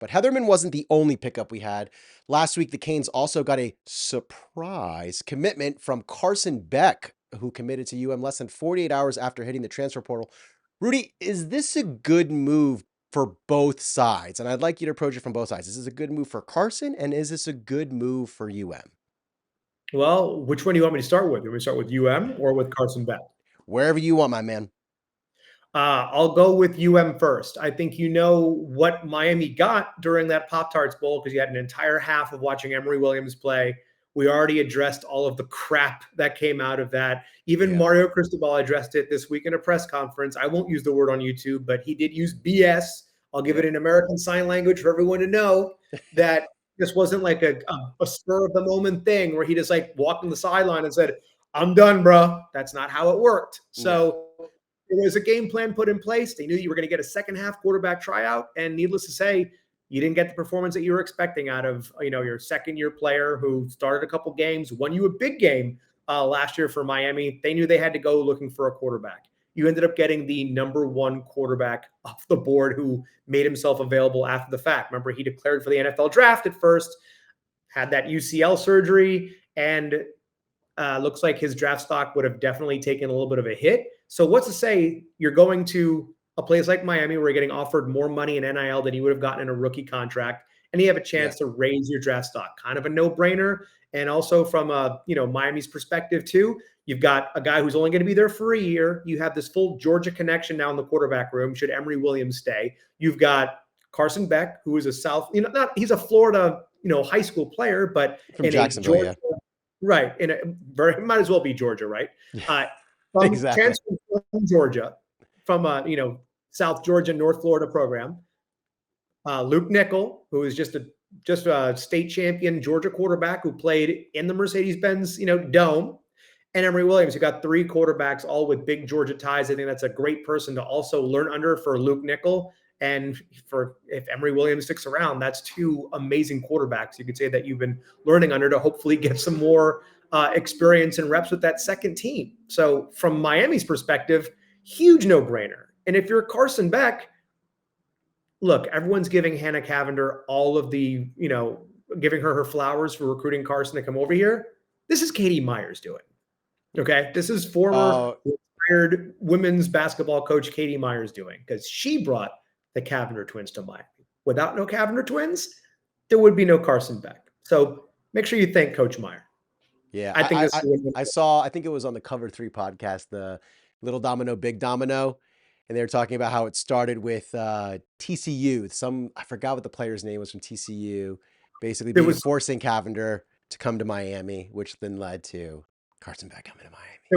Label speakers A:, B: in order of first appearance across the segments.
A: But Heatherman wasn't the only pickup we had. Last week, the Canes also got a surprise commitment from Carson Beck, who committed to less than 48 hours after hitting the transfer portal. Rudy, is this a good move for both sides? And I'd like you to approach it from both sides. Is this a good move for Carson, and is this a good move for UM?
B: Well, which one do you want me to start with? You want me to start with UM or with Carson Beck?
A: Wherever you want, my man.
B: I'll go with UM first. I think you know what Miami got during that Pop-Tarts Bowl because you had an entire half of watching Emory Williams play. We already addressed all of the crap that came out of that. Even Mario Cristobal addressed it this week in a press conference. I won't use the word on YouTube, but he did use BS. I'll give it in American Sign Language for everyone to know that this wasn't like a spur of the moment thing where he just like walked on the sideline and said, "I'm done, bro." That's not how it worked. So there was a game plan put in place. They knew you were going to get a second half quarterback tryout. And needless to say, you didn't get the performance that you were expecting out of, your second year player who started a couple games, won you a big game last year for Miami. They knew they had to go looking for a quarterback. You ended up getting the number one quarterback off the board who made himself available after the fact. Remember, he declared for the NFL draft at first, had that UCL surgery, and looks like his draft stock would have definitely taken a little bit of a hit. So what's to say you're going to a place like Miami where you're getting offered more money in NIL than you would have gotten in a rookie contract, and you have a chance to raise your draft stock? Kind of a no-brainer. And also from Miami's perspective too, you've got a guy who's only going to be there for a year. You have this full Georgia connection now in the quarterback room should Emory Williams stay. You've got Carson Beck, who is he's a Florida, high school player, but
A: from
B: in a
A: Jacksonville,
B: Georgia, right. Might as well be Georgia, right? From
A: Exactly.
B: transfer from Georgia, from South Georgia, North Florida program. Luke Nickel, who is just a state champion Georgia quarterback who played in the Mercedes-Benz, dome. And Emory Williams, you got three quarterbacks, all with big Georgia ties. I think that's a great person to also learn under for Luke Nickel. And if Emory Williams sticks around, that's two amazing quarterbacks you could say that you've been learning under to hopefully get some more experience and reps with that second team. So from Miami's perspective, huge no-brainer. And if you're Carson Beck, look, everyone's giving Hannah Cavender all of the, giving her flowers for recruiting Carson to come over here. This is Katie Myers doing. Okay. This is former retired women's basketball coach Katie Myers doing, because she brought the Cavender twins to Miami. Without no Cavender twins, there would be no Carson Beck. So make sure you thank Coach Meyer.
A: Yeah.
B: I think
A: I saw, I think it was on the Cover 3 podcast, the Little Domino, Big Domino. And they were talking about how it started with TCU. I forgot what the player's name was from TCU, basically forcing Cavender to come to Miami, which then led to Carson Beck coming to Miami.
B: It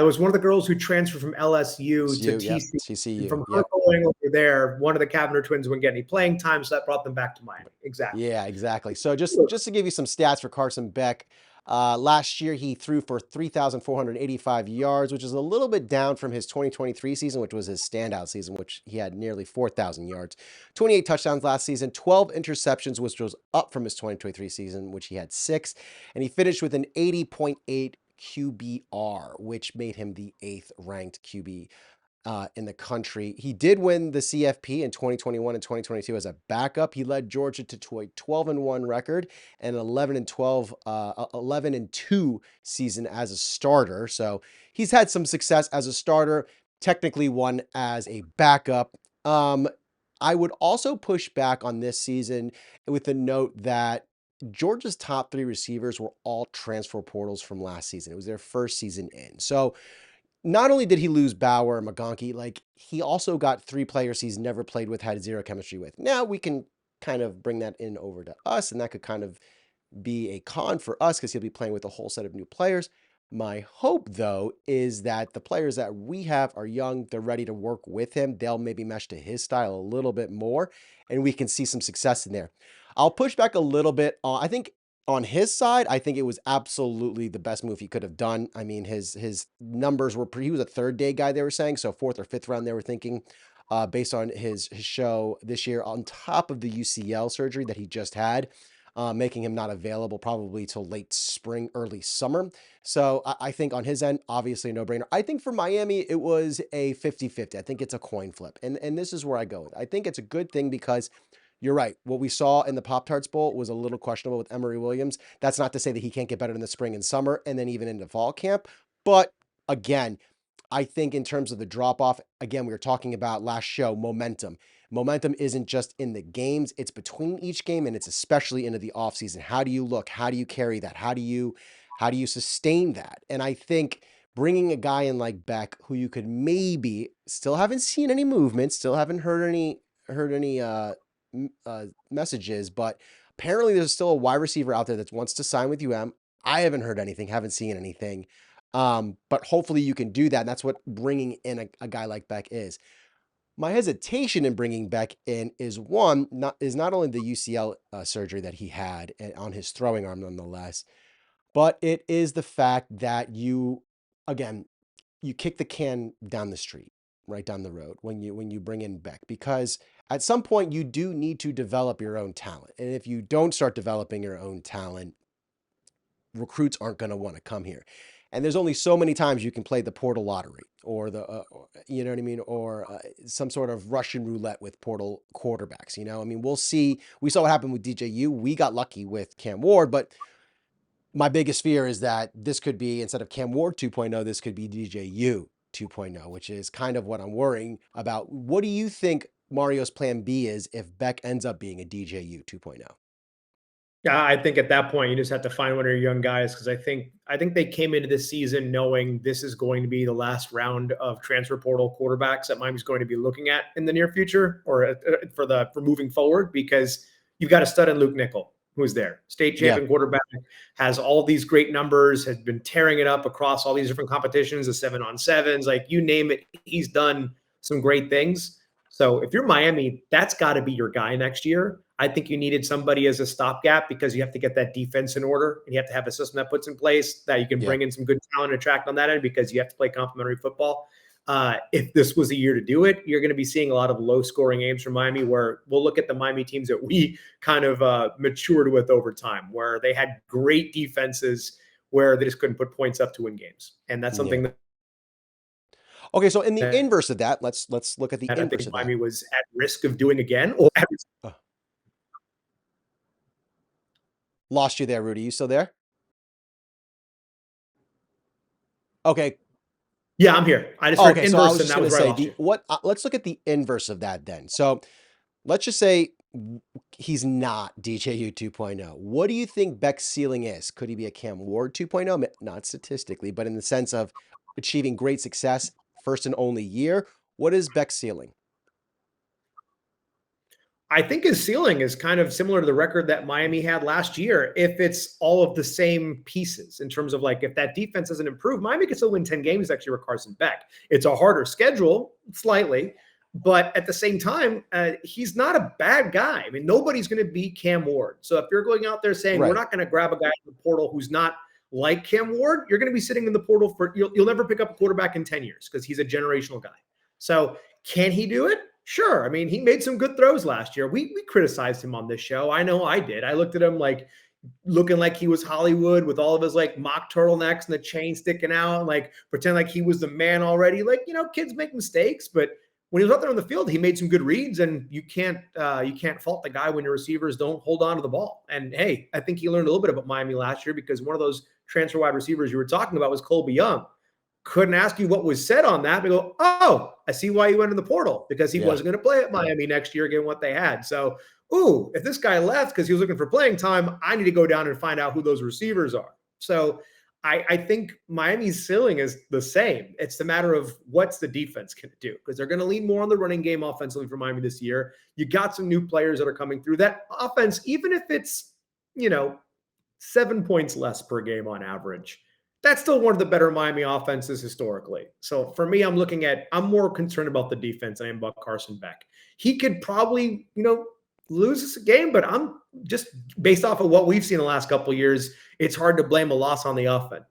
B: was one of the girls who transferred from LSU to TCU. And from her going over there, one of the Cavender twins wouldn't get any playing time, so that brought them back to Miami. Exactly.
A: Yeah, exactly. So just to give you some stats for Carson Beck, last year he threw for 3,485 yards, which is a little bit down from his 2023 season, which was his standout season, which he had nearly 4,000 yards. 28 touchdowns last season, 12 interceptions, which was up from his 2023 season, which he had 6. And he finished with an 80.8 QBR, which made him the 8th ranked QB in the country. He did win the CFP in 2021 and 2022 as a backup. He led Georgia to a 12-1 record and 11-2 season as a starter. So he's had some success as a starter, technically one as a backup. I would also push back on this season with the note that Georgia's top 3 receivers were all transfer portals from last season. It was their first season in. So not only did he lose Bauer and McGonkey, like he also got 3 players he's never played with, had zero chemistry with. Now we can kind of bring that in over to us, and that could kind of be a con for us because he'll be playing with a whole set of new players. My hope, though, is that the players that we have are young. They're ready to work with him. They'll maybe mesh to his style a little bit more, and we can see some success in there. I'll push back a little bit. I think on his side, I think it was absolutely the best move he could have done. I mean, his numbers were he was a 3rd day guy, they were saying. So 4th or 5th round, they were thinking, based on his show this year, on top of the UCL surgery that he just had, making him not available probably till late spring, early summer. So I think on his end, obviously a no-brainer. I think for Miami, it was a 50-50. I think it's a coin flip. And this is where I go with it. I think it's a good thing because you're right. What we saw in the Pop-Tarts Bowl was a little questionable with Emory Williams. That's not to say that he can't get better in the spring and summer and then even into fall camp. But again, I think in terms of the drop off, again, we were talking about last show, momentum. Momentum isn't just in the games, it's between each game and it's especially into the offseason. How do you look? How do you carry that? How do you sustain that? And I think bringing a guy in like Beck, who you could maybe still haven't seen any movement, still haven't heard any messages, but apparently there's still a wide receiver out there that wants to sign with UM. I haven't heard anything, haven't seen anything. But hopefully you can do that. And that's what bringing in a guy like Beck is. My hesitation in bringing Beck in is not only the UCL surgery that he had on his throwing arm, nonetheless, but it is the fact that again, you kick the can down the street, right down the road when you bring in Beck, because at some point you do need to develop your own talent, and if you don't start developing your own talent, recruits aren't going to want to come here. And there's only so many times you can play the portal lottery or you know what I mean? Or some sort of Russian roulette with portal quarterbacks. I mean, we'll see. We saw what happened with DJU. We got lucky with Cam Ward, but my biggest fear is that this could be, instead of Cam Ward 2.0, this could be DJU 2.0, which is kind of what I'm worrying about. What do you think Mario's plan B is if Beck ends up being a DJU 2.0?
B: Yeah, I think at that point you just have to find one of your young guys because I think they came into this season knowing this is going to be the last round of transfer portal quarterbacks that Miami's going to be looking at in the near future or for moving forward because you've got a stud in Luke Nickel who's there, state
A: Yeah,
B: champion quarterback, has all these great numbers, has been tearing it up across all these different competitions, the 7-on-7s, like you name it, he's done some great things. So if you're Miami, that's got to be your guy next year. I think you needed somebody as a stopgap because you have to get that defense in order and you have to have a system that puts in place that you can
A: yeah,
B: bring in some good talent and attract on that end because you have to play complementary football. If this was a year to do it, you're going to be seeing a lot of low scoring games from Miami where we'll look at the Miami teams that we kind of matured with over time, where they had great defenses where they just couldn't put points up to win games. And that's
A: yeah.
B: something
A: Okay, so in the
B: that
A: inverse of that, let's look at the
B: I
A: inverse
B: think
A: of that.
B: Miami was at risk of doing again. Or
A: Uh, Lost you there, Rudy. You still there? Okay.
B: yeah, I'm here. I just
A: Oh,
B: heard
A: okay. So I
B: inverse
A: was
B: and
A: just
B: that
A: gonna
B: was where I
A: say
B: lost
A: the
B: you.
A: what. Let's look at the inverse of that then. So let's just say he's not DJU 2.0. What do you think Beck's ceiling is? Could he be a Cam Ward 2.0? Not statistically, but in the sense of achieving great success first and only year. What is Beck's ceiling?
B: I think his ceiling is kind of similar to the record that Miami had last year. If it's all of the same pieces in terms of like if that defense doesn't improve, Miami can still win 10 games next year with Carson Beck. It's a harder schedule, slightly, but at the same time, he's not a bad guy. I mean, nobody's going to beat Cam Ward. So if you're going out there saying we're
A: Right.
B: not going to grab a guy in the portal who's not like Cam Ward, you're going to be sitting in the portal for you'll never pick up a quarterback in 10 years because he's a generational guy. So can he do it? Sure. I mean, he made some good throws last year. We criticized him on this show. I know I did. I looked at him like looking like he was Hollywood with all of his like mock turtlenecks and the chain sticking out, and like pretend like he was the man already. Like, kids make mistakes, but when he was out there on the field, he made some good reads, and you can't fault the guy when your receivers don't hold on to the ball. And hey, I think he learned a little bit about Miami last year because one of those transfer wide receivers you were talking about was Colby Young. Couldn't ask you what was said on that. We go, oh, I see why he went in the portal because he
A: Yeah.
B: wasn't going to play at Miami next year, given what they had. So, ooh, if this guy left because he was looking for playing time, I need to go down and find out who those receivers are. So, I think Miami's ceiling is the same. It's the matter of what's the defense going to do because they're going to lean more on the running game offensively for Miami this year. You got some new players that are coming through that offense, even if it's, you know, 7 points less per game on average. That's still one of the better Miami offenses historically. So for me, I'm more concerned about the defense than I am about Carson Beck. He could probably, lose this game, but I'm just based off of what we've seen the last couple of years, it's hard to blame a loss on the offense.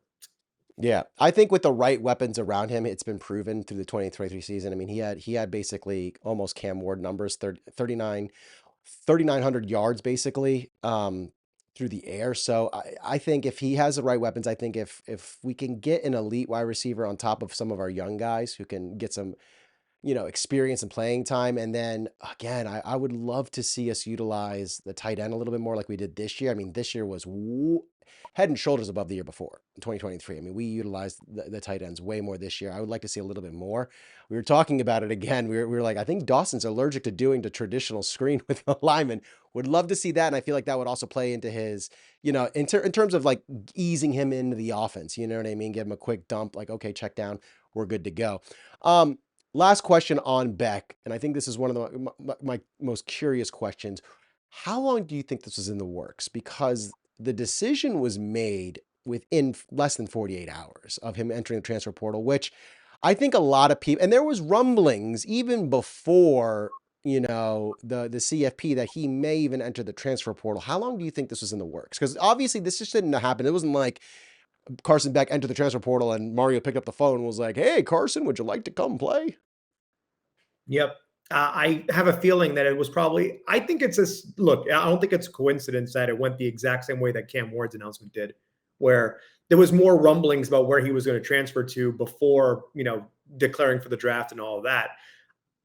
A: Yeah, I think with the right weapons around him, it's been proven through the 2023 season. I mean, he had basically almost Cam Ward numbers, 3,900 yards basically through the air. So I think if he has the right weapons, I think if we can get an elite wide receiver on top of some of our young guys who can get some experience and playing time. And then again, I would love to see us utilize the tight end a little bit more like we did this year. I mean, this year was head and shoulders above the year before in 2023. I mean, we utilized the tight ends way more this year. I would like to see a little bit more. We were talking about it again. We were like, I think Dawson's allergic to doing the traditional screen with the lineman. Would love to see that. And I feel like that would also play into his, in terms of like easing him into the offense. You know what I mean? Give him a quick dump, like, okay, check down. We're good to go. Um, Last question on Beck, and I think this is one of my most curious questions. How long do you think this was in the works? Because the decision was made within less than 48 hours of him entering the transfer portal, which I think a lot of people, and there was rumblings even before, the CFP that he may even enter the transfer portal. How long do you think this was in the works? Because obviously this just didn't happen. It wasn't like Carson Beck entered the transfer portal and Mario picked up the phone and was like, "Hey, Carson, would you like to come play?"
B: Yep. I have a feeling that it was probably, I think it's this look, I don't think it's a coincidence that it went the exact same way that Cam Ward's announcement did, where there was more rumblings about where he was going to transfer to before, declaring for the draft and all of that.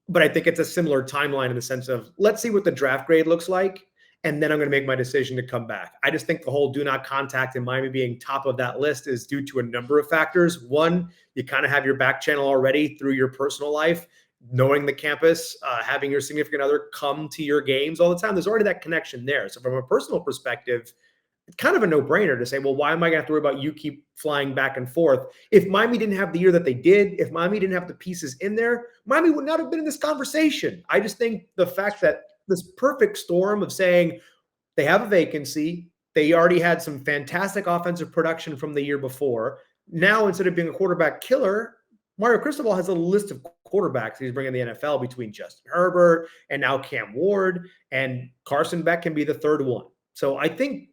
B: But I think it's a similar timeline in the sense of let's see what the draft grade looks like. And then I'm going to make my decision to come back. I just think the whole do not contact in Miami being top of that list is due to a number of factors. One, you kind of have your back channel already through your personal life, knowing the campus, having your significant other come to your games all the time. There's already that connection there. So from a personal perspective, it's kind of a no-brainer to say, well, why am I going to have to worry about you keep flying back and forth? If Miami didn't have the year that they did, if Miami didn't have the pieces in there, Miami would not have been in this conversation. I just think the fact that this perfect storm of saying they have a vacancy, they already had some fantastic offensive production from the year before. Now, instead of being a quarterback killer, Mario Cristobal has a list of quarterbacks he's bringing in the NFL between Justin Herbert and now Cam Ward, and Carson Beck can be the third one. So I think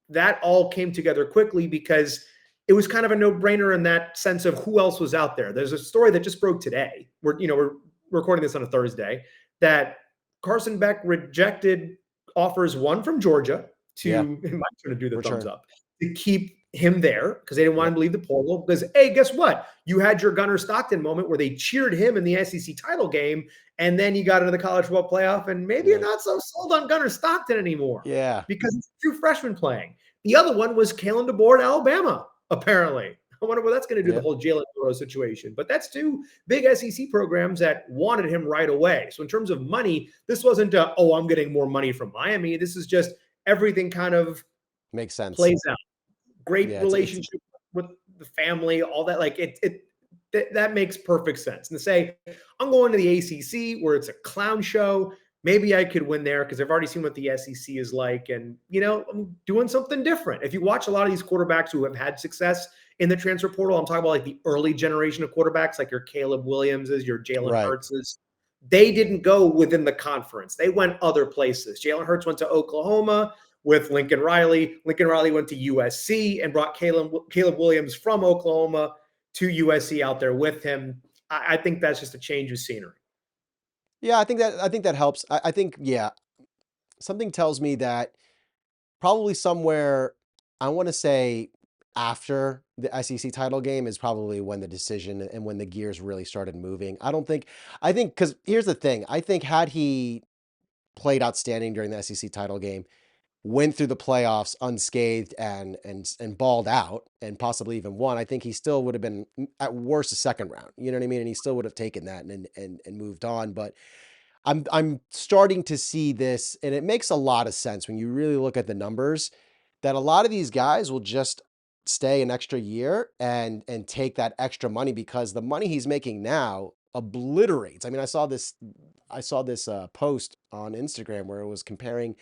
B: that all came together quickly because it was kind of a no-brainer in that sense of who else was out there. There's a story that just broke today. We're recording this on a Thursday that Carson Beck rejected offers, one from Georgia
A: Yeah,
B: to, am I trying to do the thumbs
A: return.
B: up, to keep him there because they didn't want him
A: Yep.
B: to leave the portal. Because, hey, guess what? You had your Gunnar Stockton moment where they cheered him in the SEC title game, and then you got into the college football playoff, and maybe you're
A: Yeah.
B: not so sold on Gunnar Stockton anymore
A: Yeah.
B: because it's a true freshman playing. The other one was Kalen DeBoer at Alabama, apparently. I wonder what that's going to do
A: Yeah.
B: the whole Jalen Burrow situation. But that's two big SEC programs that wanted him right away. So in terms of money, this wasn't I'm getting more money from Miami. This is just everything kind of
A: Makes sense.
B: plays out. Great
A: Yeah, it's
B: relationship with the family, all that. Like that makes perfect sense. And to say, I'm going to the ACC where it's a clown show. Maybe I could win there because I've already seen what the SEC is like. And, I'm doing something different. If you watch a lot of these quarterbacks who have had success in the transfer portal, I'm talking about like the early generation of quarterbacks, like your Caleb Williamses, your Jalen
A: right.
B: Hurtses. They didn't go within the conference. They went other places. Jalen Hurts went to Oklahoma with Lincoln Riley. Lincoln Riley went to USC and brought Caleb Williams from Oklahoma to USC out there with him. I think that's just a change of scenery.
A: Yeah, I think that helps. I think, yeah, something tells me that probably somewhere, I want to say after the SEC title game is probably when the decision and when the gears really started moving. I think because here's the thing. I think had he played outstanding during the SEC title game, went through the playoffs unscathed and balled out and possibly even won, I think he still would have been at worst a second round. You know what I mean? And he still would have taken that and moved on. But I'm starting to see this, and it makes a lot of sense when you really look at the numbers, that a lot of these guys will just stay an extra year and take that extra money because the money he's making now obliterates. I mean, I saw this post on Instagram where it was comparing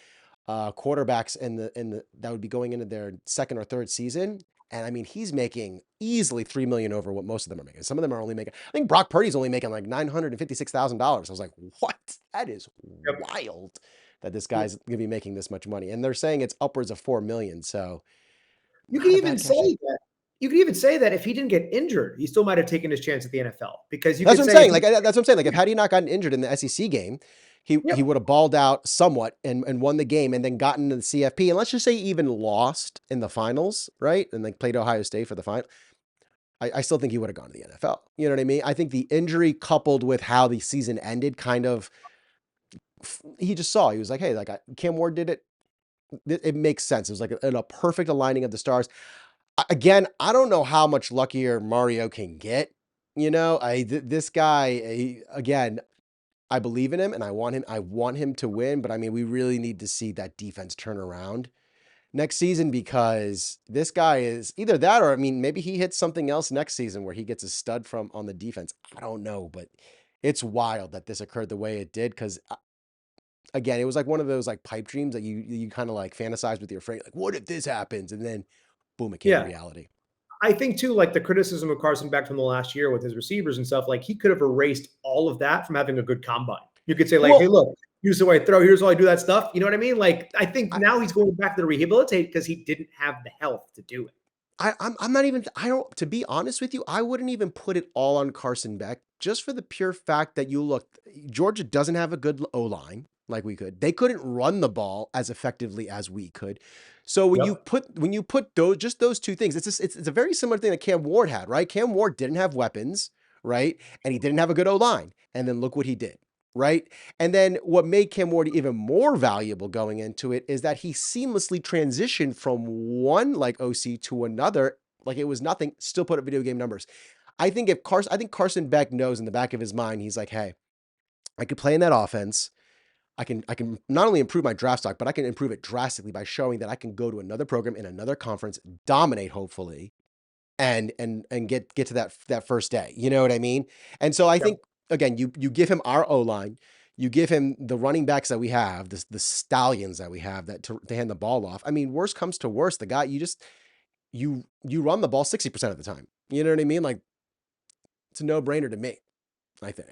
A: quarterbacks in the that would be going into their second or third season. And I mean, he's making easily 3 million over what most of them are making. Some of them are only making, I think Brock Purdy's only making like $956,000. I was like, what? That is
B: Yep.
A: wild that this guy's gonna be making this much money. And they're saying it's upwards of 4 million. So
B: You could
A: not a
B: even
A: bad cash in.
B: say that. You could even say that if he didn't get injured, he still might have taken his chance at the NFL because you
A: That's
B: could
A: what I'm
B: say if
A: saying.
B: he,
A: That's what I'm saying. Like, if had he not gotten injured in the SEC game, he
B: yep,
A: would have balled out somewhat and won the game and then gotten to the CFP. And let's just say he even lost in the finals, right? And like played Ohio State for the final. I still think he would have gone to the NFL. You know what I mean? I think the injury coupled with how the season ended kind of, he just saw, he was like, hey, like Cam Ward did it. It makes sense. It was like a perfect aligning of the stars. Again, I don't know how much luckier Mario can get. This guy, again, I believe in him and I want him to win, but I mean, we really need to see that defense turn around next season because this guy is either that or I mean, maybe he hits something else next season where he gets a stud from on the defense. I don't know, but it's wild that this occurred the way it did because again, it was like one of those like pipe dreams that you kind of like fantasize with your friend, like what if this happens, and then boom, it came to
B: Yeah.
A: reality.
B: I think too, like the criticism of Carson Beck from the last year with his receivers and stuff, like he could have erased all of that from having a good combine. You could say, like, hey,
A: Well,
B: look, here's the way I throw, here's how I do that stuff. You know what I mean? Like, I think
A: I,
B: now he's going back to the rehabilitate because he didn't have the health to do it.
A: I'm not even I don't to be honest with you, I wouldn't even put it all on Carson Beck just for the pure fact that you look Georgia doesn't have a good O-line like we could. They couldn't run the ball as effectively as we could. So
B: Yep.
A: when you put those two things, it's a very similar thing that Cam Ward had, right? Cam Ward didn't have weapons, right? And he didn't have a good O-line. And then look what he did, right? And then what made Cam Ward even more valuable going into it is that he seamlessly transitioned from one like OC to another, like it was nothing, still put up video game numbers. I think Carson Beck knows in the back of his mind, he's like, hey, I could play in that offense. I can not only improve my draft stock, but I can improve it drastically by showing that I can go to another program in another conference, dominate hopefully, and get to that first day. You know what I mean? And so I
B: Yep.
A: think again, you give him our O line, you give him the running backs that we have, the stallions that we have that to hand the ball off. I mean, worst comes to worst, the guy you run the ball 60% of the time. You know what I mean? Like it's a no brainer to me. I think.